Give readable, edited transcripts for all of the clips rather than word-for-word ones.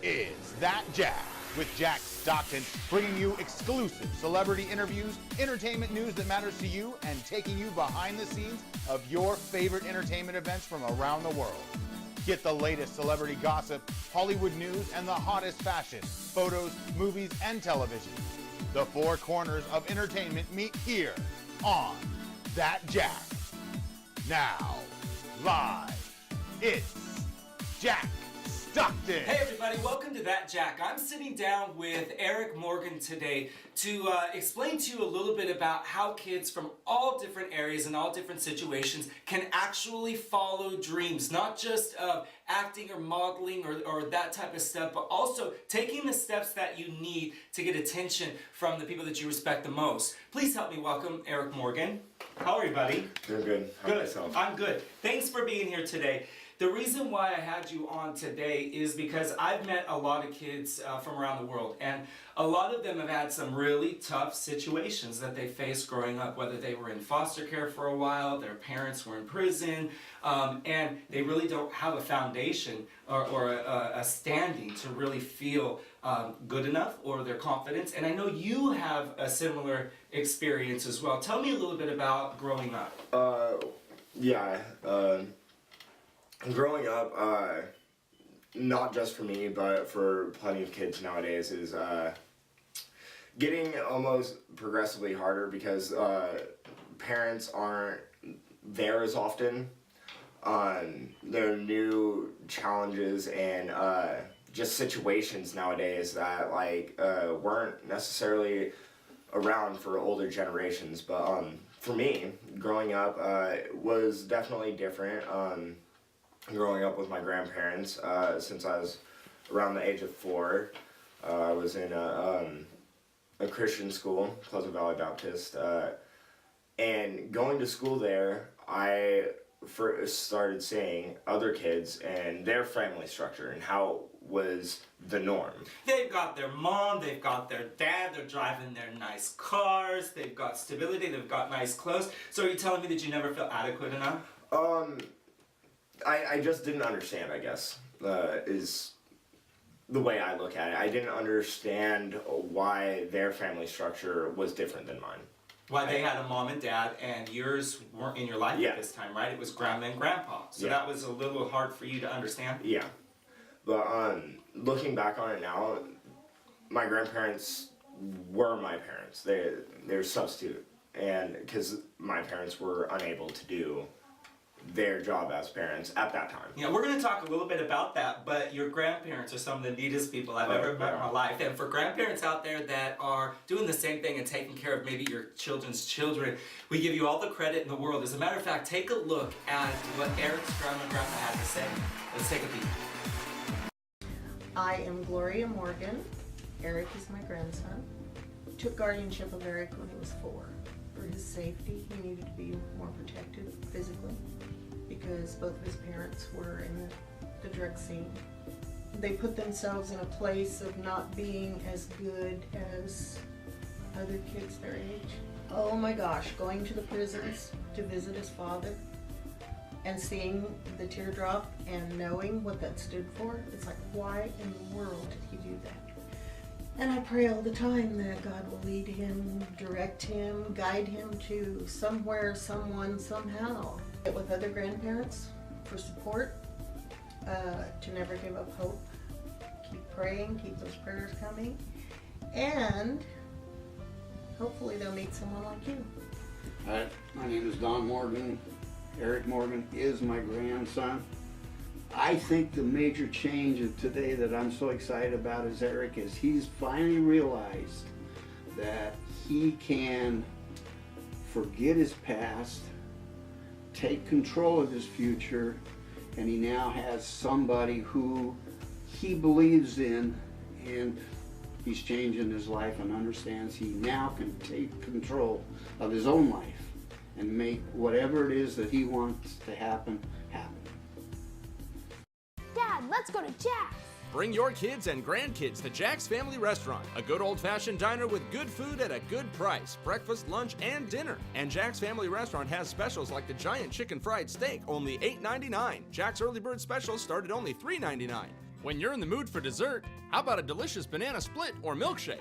is That Jack with Jack Stockton, bringing you exclusive celebrity interviews, entertainment news that matters to you, and taking you behind the scenes of your favorite entertainment events from around the world. Get the latest celebrity gossip, Hollywood news, and the hottest fashion, photos, movies, and television. The four corners of entertainment meet here on That Jack. Now, live, it's Jack Stockton. Hey everybody, welcome to That Jack. I'm sitting down with Eric Morgan today to explain to you a little bit about how kids from all different areas and all different situations can actually follow dreams, not just acting or modeling or that type of stuff, but also taking the steps that you need to get attention from the people that you respect the most. Please help me welcome Eric Morgan. How are you, buddy? Doing good. How about yourself? I'm good. Thanks for being here today. The reason why I had you on today is because I've met a lot of kids from around the world, and a lot of them have had some really tough situations that they faced growing up, whether they were in foster care for a while, their parents were in prison, and they really don't have a foundation or a standing to really feel good enough or their confidence. And I know you have a similar experience as well. Tell me a little bit about growing up. Growing up, not just for me, but for plenty of kids nowadays, is getting almost progressively harder because parents aren't there as often. There are new challenges and just situations nowadays that weren't necessarily around for older generations. But for me, growing up was definitely different. Growing up with my grandparents since I was around the age of 4. I was in a Christian school, Pleasant Valley Baptist, and going to school there, I first started seeing other kids and their family structure and how was the norm. They've got their mom, they've got their dad, they're driving their nice cars, they've got stability, they've got nice clothes. So are you telling me that you never felt adequate enough? I just didn't understand, I guess, is the way I look at it. I didn't understand why their family structure was different than mine. Why they had a mom and dad and yours weren't in your life at this time, right? It was grandma and grandpa. So that was a little hard for you to understand? Yeah. But looking back on it now, my grandparents were my parents. They're substitute. And because my parents were unable to do their job as parents at that time. Yeah, we're going to talk a little bit about that, but your grandparents are some of the neatest people I've ever met in my life. And for grandparents out there that are doing the same thing and taking care of maybe your children's children, we give you all the credit in the world. As a matter of fact, take a look at what Eric's grandma and grandpa had to say. Let's take a peek. I am Gloria Morgan. Eric is my grandson. Took guardianship of Eric when he was 4. For his safety, he needed to be more protected physically because both of his parents were in the drug scene. They put themselves in a place of not being as good as other kids their age. Oh my gosh, going to the prisons to visit his father and seeing the teardrop and knowing what that stood for, it's like, why in the world did he do that? And I pray all the time that God will lead him, direct him, guide him to somewhere, someone, somehow. Get with other grandparents for support, to never give up hope. Keep praying, keep those prayers coming, and hopefully they'll meet someone like you. Hi, my name is Don Morgan. Eric Morgan is my grandson. I think the major change of today that I'm so excited about is Eric is he's finally realized that he can forget his past, take control of his future, and he now has somebody who he believes in, and he's changing his life and understands he now can take control of his own life and make whatever it is that he wants to happen, happen. Dad, let's go to Jack's. Bring your kids and grandkids to Jack's Family Restaurant, a good old-fashioned diner with good food at a good price, breakfast, lunch, and dinner. And Jack's Family Restaurant has specials like the giant chicken fried steak, only $8.99. Jack's early bird specials start at only $3.99. When you're in the mood for dessert, how about a delicious banana split or milkshake?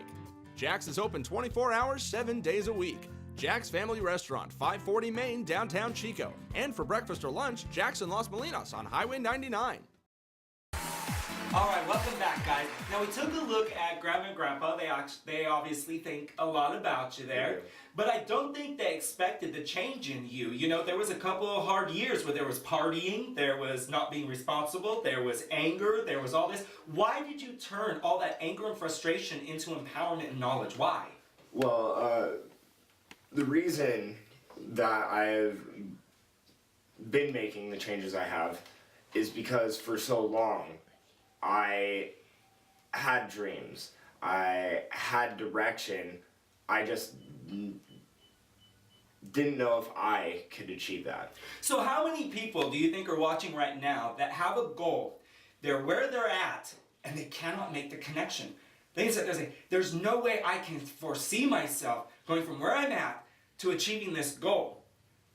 Jack's is open 24 hours, 7 days a week. Jack's Family Restaurant, 540 Main, downtown Chico. And for breakfast or lunch, Jack's in Los Molinos on Highway 99. All right, welcome back, guys. Now, we took a look at Grandma and Grandpa. They obviously think a lot about you there. But I don't think they expected the change in you. You know, there was a couple of hard years where there was partying, there was not being responsible, there was anger, there was all this. Why did you turn all that anger and frustration into empowerment and knowledge? Why? Well, the reason that I've been making the changes I have is because for so long I had dreams, I had direction, I just didn't know if I could achieve that. So how many people do you think are watching right now that have a goal, they're where they're at, and they cannot make the connection? They say, there's no way I can foresee myself going from where I'm at to achieving this goal.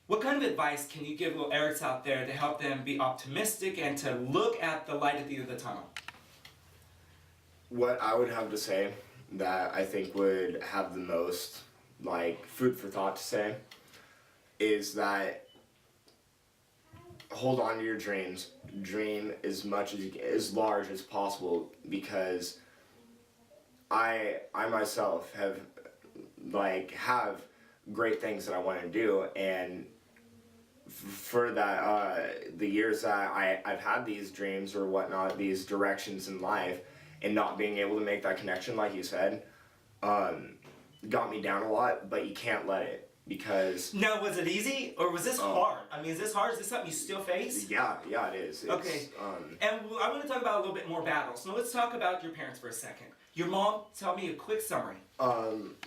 What kind of advice can you give little Erics out there to help them be optimistic and to look at the light at the end of the tunnel? What I would have to say that I think would have the most like food for thought to say is that hold on to your dreams. Dream as much as large as possible, because I myself have great things that I want to do, and for that the years that I've had these dreams or whatnot, these directions in life, and not being able to make that connection, like you said, got me down a lot. But you can't let it, because Now, was it easy or was this hard? I mean, is this hard? Is this something you still face? yeah, it is. It's, Okay. And I want to talk about a little bit more battles. Now, let's talk about your parents for a second. Your mom, tell me a quick summary.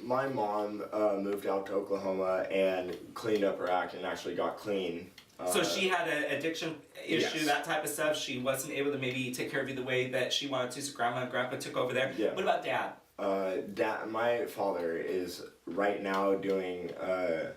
My mom moved out to Oklahoma and cleaned up her act and actually got clean. So she had an addiction issue, yes. that type of stuff. She wasn't able to maybe take care of you the way that she wanted to, so Grandma and Grandpa took over there. Yeah. What about Dad? My father is right now doing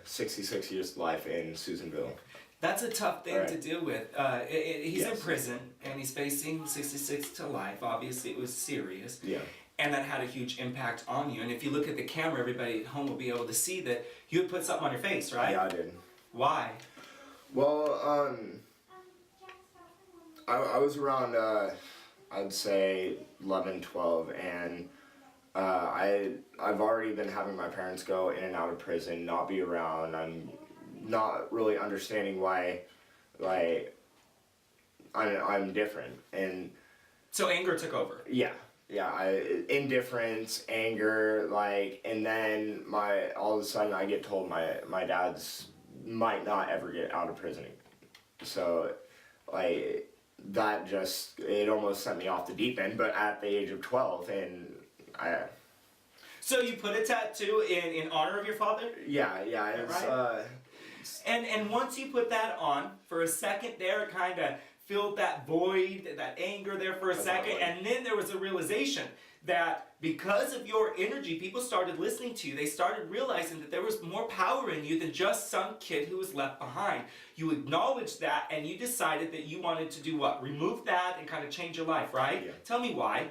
66 years of life in Susanville. That's a tough thing Right. to deal with. He's in Yes. prison, and he's facing 66 to life. Obviously, it was serious. Yeah. And that had a huge impact on you. And if you look at the camera, everybody at home will be able to see that you had put something on your face, right? Yeah, I did. Why? Well, I was around, I'd say 11, 12, and I've already been having my parents go in and out of prison, not be around. I'm not really understanding why, like, I'm different, and So anger took over. yeah, indifference, anger, like, and then all of a sudden I get told my dad's might not ever get out of prison, so like that just, it almost sent me off the deep end. But at the age of 12, and So you put a tattoo in honor of your father? yeah, it's Right. And once you put that on, for a second there, it kind of filled that void, that anger there for a second, Totally. and then there was a realization that because of your energy, people started listening to you. They started realizing that there was more power in you than just some kid who was left behind. You acknowledged that, and you decided that you wanted to do what? Remove that and kind of change your life, right? Yeah. Tell me why.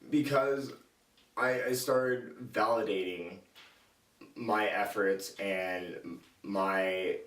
Because I started validating my efforts and my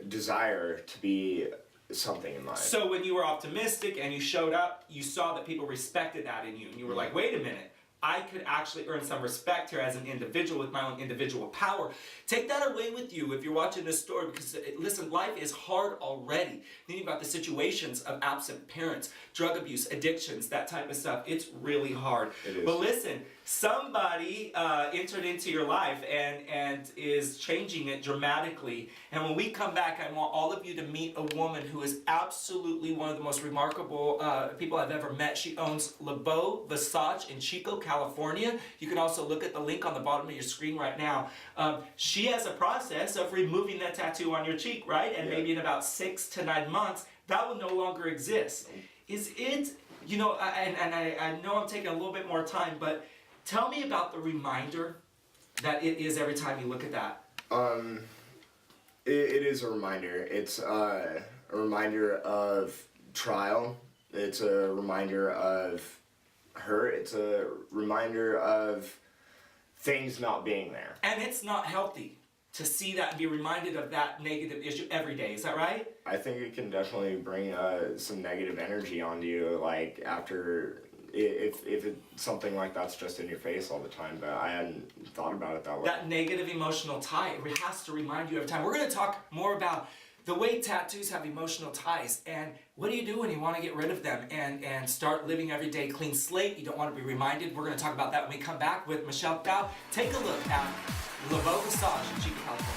desire to be something in life. So when you were optimistic and you showed up, you saw that people respected that in you. And you were like, wait a minute, I could actually earn some respect here as an individual with my own individual power. Take that away with you if you're watching this story, because listen, life is hard already. Thinking about the situations of absent parents, drug abuse, addictions, that type of stuff, it's really hard. It is. But listen, somebody entered into your life and is changing it dramatically. And when we come back, I want all of you to meet a woman who is absolutely one of the most remarkable people I've ever met. She owns Le Beau Visage in Chico, California. You can also look at the link on the bottom of your screen right now. She has a process of removing that tattoo on your cheek, right? And Yeah. maybe in about 6 to 9 months, that will no longer exist. Is it, you know, I know I'm taking a little bit more time, but tell me about the reminder that it is every time you look at that. It is a reminder. It's a reminder of trial. It's a reminder of her. It's a reminder of things not being there. And it's not healthy to see that and be reminded of that negative issue every day. Is that right? I think it can definitely bring some negative energy onto you, like after, if it's something like that's just in your face all the time, but I hadn't thought about it that way. That negative emotional tie, it has to remind you every time. We're going to talk more about the way tattoos have emotional ties, and what do you do when you want to get rid of them and start living every day clean slate? You don't want to be reminded. We're going to talk about that when we come back with Michelle Thau. Take a look at Thau Massage in Chico, California.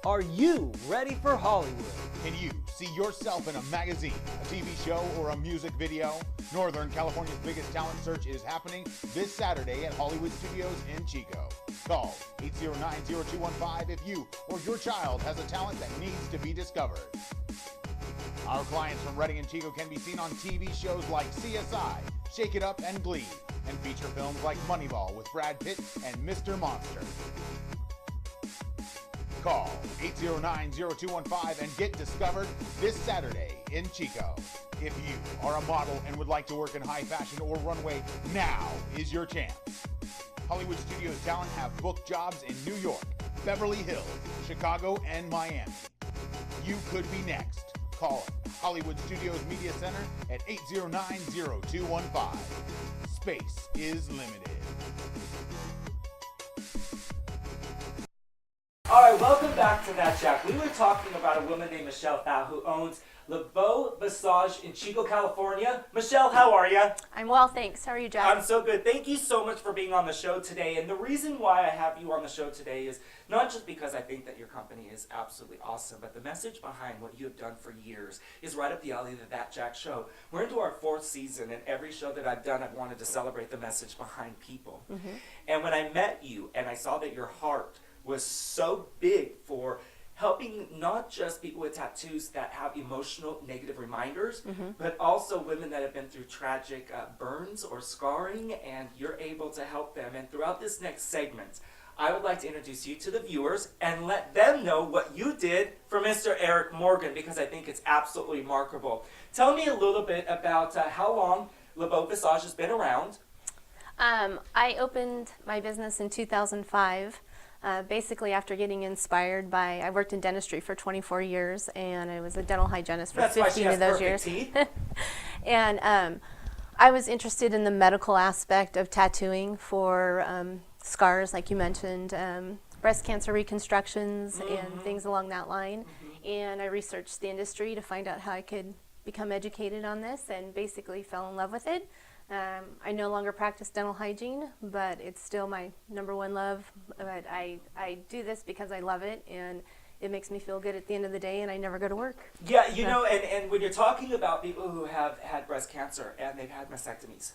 Are you ready for Hollywood? Can you see yourself in a magazine, a TV show, or a music video? Northern California's biggest talent search is happening this Saturday at Hollywood Studios in Chico. Call 809-0215 if you or your child has a talent that needs to be discovered. Our clients from Redding and Chico can be seen on TV shows like CSI, Shake It Up, and Glee, and feature films like Moneyball with Brad Pitt and Mr. Monster. Call 809-0215 and get discovered this Saturday in Chico. If you are a model and would like to work in high fashion or runway, now is your chance. Hollywood Studios talent have booked jobs in New York, Beverly Hills, Chicago, and Miami. You could be next. Call Hollywood Studios Media Center at 809-0215. Space is limited. All right, welcome back to That Jack. We were talking about a woman named Michelle Thau who owns Thau Massage in Chico, California. Michelle, how are you? I'm well, thanks. How are you, Jack? I'm so good. Thank you so much for being on the show today. And the reason why I have you on the show today is not just because I think that your company is absolutely awesome, but the message behind what you have done for years is right up the alley of the That Jack show. We're into our 4th season, and every show that I've done, I've wanted to celebrate the message behind people. Mm-hmm. And when I met you and I saw that your heart was so big for helping not just people with tattoos that have emotional negative reminders, but also women that have been through tragic burns or scarring, and you're able to help them. And throughout this next segment, I would like to introduce you to the viewers and let them know what you did for Mr. Eric Morgan, because I think it's absolutely remarkable. Tell me a little bit about how long Thau Massage has been around. I opened my business in 2005. Basically after getting inspired by, I worked in dentistry for 24 years, and I was a dental hygienist for 15 of those years. And I was interested in the medical aspect of tattooing for scars, like you mentioned, breast cancer reconstructions and things along that line. And I researched the industry to find out how I could become educated on this, and basically fell in love with it. I no longer practice dental hygiene, but it's still my #1 love. But I do this because I love it, and it makes me feel good at the end of the day, and I never go to work. Yeah, you know, and when you're talking about people who have had breast cancer and they've had mastectomies,